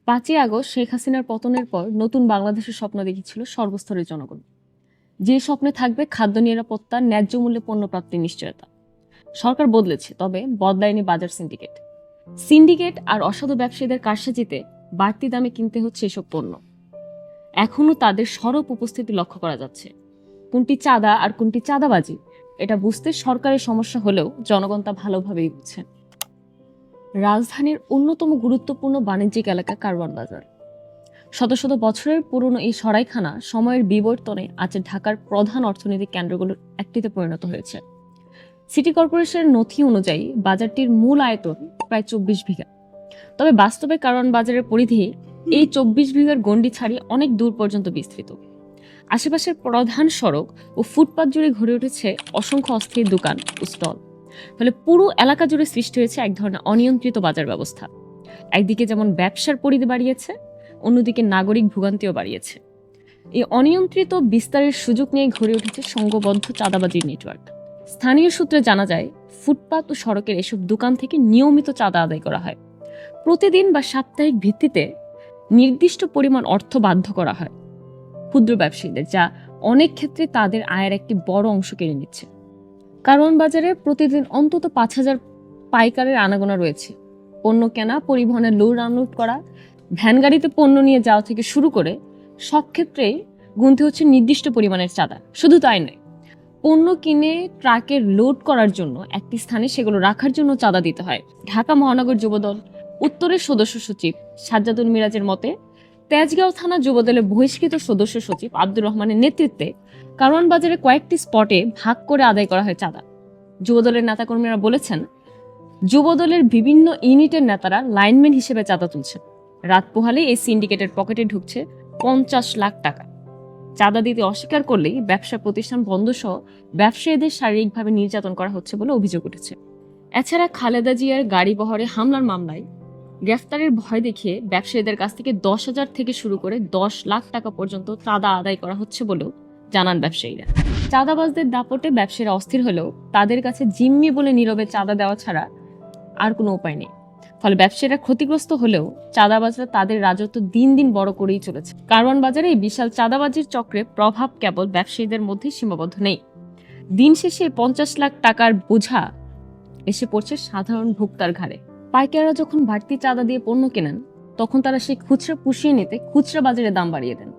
৫ই আগস্ট শেখ হাসিনার পতনের পর নতুন বাংলাদেশের স্বপ্ন দেখেছিল সর্বস্তরের জনগণ। যে স্বপ্নে থাকবে খাদ্য নিরাপত্তা, ন্যায্য মূল্যে পণ্য প্রাপ্তির নিশ্চয়তা। সরকার বদলেছে, তবে বদলায়নি বাজার সিন্ডিকেট। সিন্ডিকেট আর অসাধু ব্যবসায়ীদের কারসাজিতে বাড়তি দামে কিনতে হচ্ছে এসব পণ্য। এখনও তাদের সরব উপস্থিতি লক্ষ্য করা যাচ্ছে। কোনটি চাঁদা আর কোনটি চাঁদাবাজি, এটা বুঝতে সরকারের সমস্যা হলেও জনগণ তা ভালোভাবেই বুঝছেন। রাজধানীর অন্যতম গুরুত্বপূর্ণ বাণিজ্যিক এলাকা কারওয়ান বাজার। শত শত বছরের পুরনো এই সরাইখানা সময়ের বিবর্তনে আজ ঢাকার প্রধান অর্থনৈতিক কেন্দ্রগুলোর একটিতে পরিণত হয়েছে। সিটি কর্পোরেশনের নথি অনুযায়ী বাজারটির মূল আয়তন প্রায় ২৪ বিঘা। তবে বাস্তবে কারওয়ান বাজারের পরিধি এই ২৪ বিঘার গণ্ডি ছাড়িয়ে অনেক দূর পর্যন্ত বিস্তৃত। আশেপাশের প্রধান সড়ক ও ফুটপাত জুড়ে গড়ে উঠেছে অসংখ্য অস্থায়ী দোকান ও স্টল। ফলে পুরো এলাকা জুড়ে সৃষ্টি হয়েছে এক ধরনের অনিয়ন্ত্রিত বাজার ব্যবস্থা। একদিকে যেমন ব্যবসার পরিধি বাড়িয়েছে, অন্যদিকে নাগরিক ভোগান্তিও বাড়িয়েছে। এই অনিয়ন্ত্রিত বিস্তারের সুযোগ নিয়ে গড়ে উঠেছে সংঘবদ্ধ চাঁদাবাজির নেটওয়ার্ক। স্থানীয় সূত্রে জানা যায়, ফুটপাত ও সড়কের এসব দোকান থেকে নিয়মিত চাঁদা আদায় করা হয়। প্রতিদিন বা সাপ্তাহিক ভিত্তিতে নির্দিষ্ট পরিমাণ অর্থ বাধ্য করা হয় ক্ষুদ্র ব্যবসায়ীদের, যা অনেক ক্ষেত্রে তাদের আয়ের একটি বড় অংশ কেড়ে নিচ্ছে। কারওয়ান বাজারে প্রতিদিন অন্তত ৫,০০০ পাইকারের আনাগোনা রয়েছে। পণ্য কেনা, পরিবহনের লোড আনলোড করা, ভ্যান গাড়িতে পণ্য নিয়ে যাওয়া থেকে শুরু করে সব ক্ষেত্রেই গুনতে হচ্ছে নির্দিষ্ট পরিমাণের চাঁদা। শুধু তাই নয়, পণ্য কিনে ট্রাকে লোড করার জন্য একটি স্থানে সেগুলো রাখার জন্য চাঁদা দিতে হয়। ঢাকা মহানগর যুবদল উত্তরের সদস্য সচিব সাজ্জাদুল মিরাজের মতে, তেজগাঁও থানা যুবদলের বহিষ্কৃত সদস্য সচিব আব্দুর রহমানের নেতৃত্বে কারওয়ান বাজারে কয়েকটি স্পটে ভাগ করে আদায় করা হয় চাঁদা। যুবদলের নেতাকর্মীরা বলেছেন, যুবদলের বিভিন্ন ইউনিটের নেতারা লাইনম্যান হিসেবে চাঁদা তুলছেন। রাত পোহালে এই সিন্ডিকেটের পকেটে ঢুকছে ৫০ লাখ টাকা। চাঁদা দিতে অস্বীকার করলেই ব্যবসা প্রতিষ্ঠান বন্ধ সহ ব্যবসায়ীদের শারীরিকভাবে নির্যাতন করা হচ্ছে বলে অভিযোগ উঠেছে। এছাড়া খালেদা জিয়ার গাড়ি বহরে হামলার মামলায় গ্রেফতারের ভয় দেখিয়ে ব্যবসায়ীদের কাছ থেকে ১০,০০০ থেকে শুরু করে ১০ লাখ টাকা পর্যন্ত চাঁদা আদায় করা হচ্ছে বলেও জানান ব্যবসায়ীরা। চাঁদাবাজদের দাপটে ব্যবসায়ীরা অস্থির হলেও তাদের কাছে জিম্মি বলে নীরবে চাঁদা দেওয়া ছাড়া আর কোনো উপায় নেই। ফলে ব্যবসায়ীরা ক্ষতিগ্রস্ত হলেও চাঁদাবাজরা তাদের রাজত্ব দিন দিন বড় করেই চলেছে। কারওয়ান বাজারে এই বিশাল চাঁদাবাজির চক্রের প্রভাব কেবল ব্যবসায়ীদের মধ্যে সীমাবদ্ধ নেই। দিন শেষে ৫০ লাখ টাকার বোঝা এসে পড়ছে সাধারণ ভোক্তার ঘাড়ে। পাইকাররা যখন বাড়তি চাঁদা দিয়ে পণ্য কেনেন, তখন তারা সেই খুচরা পুষিয়ে নিতে খুচরা বাজারে দাম বাড়িয়ে দেন।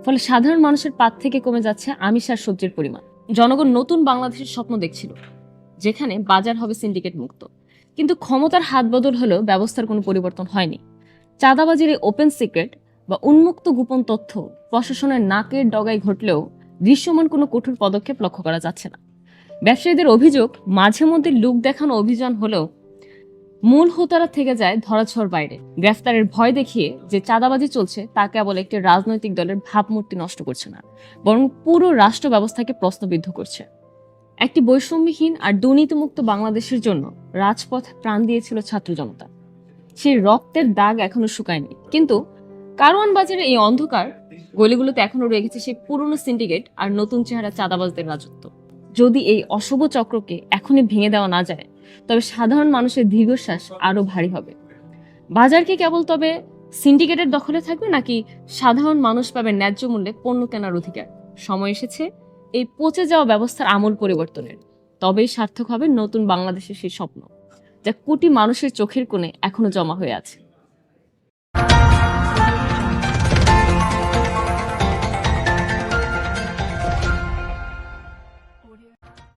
ফলে সাধারণ মানুষের পাত থেকে কমে যাচ্ছে আমিষ আর সবজির পরিমাণ। জনগণ নতুন বাংলাদেশের স্বপ্ন দেখছিল, যেখানে বাজার হবে সিন্ডিকেট মুক্ত। কিন্তু ক্ষমতার হাত বদল হলেও ব্যবস্থার কোনো পরিবর্তন হয়নি। চাঁদাবাজির এই ওপেন সিক্রেট বা উন্মুক্ত গোপন তথ্য প্রশাসনের নাকের ডগায় ঘটলেও দৃশ্যমান কোনো কঠোর পদক্ষেপ লক্ষ্য করা যাচ্ছে না। ব্যবসায়ীদের অভিযোগ, মাঝে মধ্যে লোক দেখানো অভিযান হলেও মূল হোতারা থেকে যায় ধরাছোঁয়ার বাইরে। গ্রেফতারের ভয় দেখিয়ে যে চাঁদাবাজি চলছে তা কেবল একটি রাজনৈতিক দলের ভাবমূর্তি নষ্ট করছে না, বরং পুরো রাষ্ট্র ব্যবস্থাকে প্রশ্নবিদ্ধ করছে। একটি বৈষম্যহীন আর দুর্নীতিমুক্ত বাংলাদেশের জন্য রাজপথ প্রাণ দিয়েছিল ছাত্র জনতা। সেই রক্তের দাগ এখনো শুকায়নি। কিন্তু কারওয়ান বাজারের এই অন্ধকার গলিগুলোতে এখনো রয়ে গেছে সেই পুরনো সিন্ডিকেট আর নতুন চেহারা চাঁদাবাজদের রাজত্ব। যদি এই অশুভ চক্রকে এখনই ভেঙে দেওয়া না যায়, তবে সাধারণ মানুষের দীর্ঘশ্বাস আরো ভারী হবে। বাজার কি কেবল তবে সিন্ডিকেটের দখলে থাকবে, নাকি সাধারণ মানুষ পাবে ন্যায্য মূল্যে পণ্য কেনার অধিকার? সময় এসেছে এই পচে যাওয়া ব্যবস্থার আমূল পরিবর্তনের। তবেই সার্থক হবে নতুন বাংলাদেশের সেই স্বপ্ন, যা কোটি মানুষের চোখের কোণে এখনো জমা হয়ে আছে।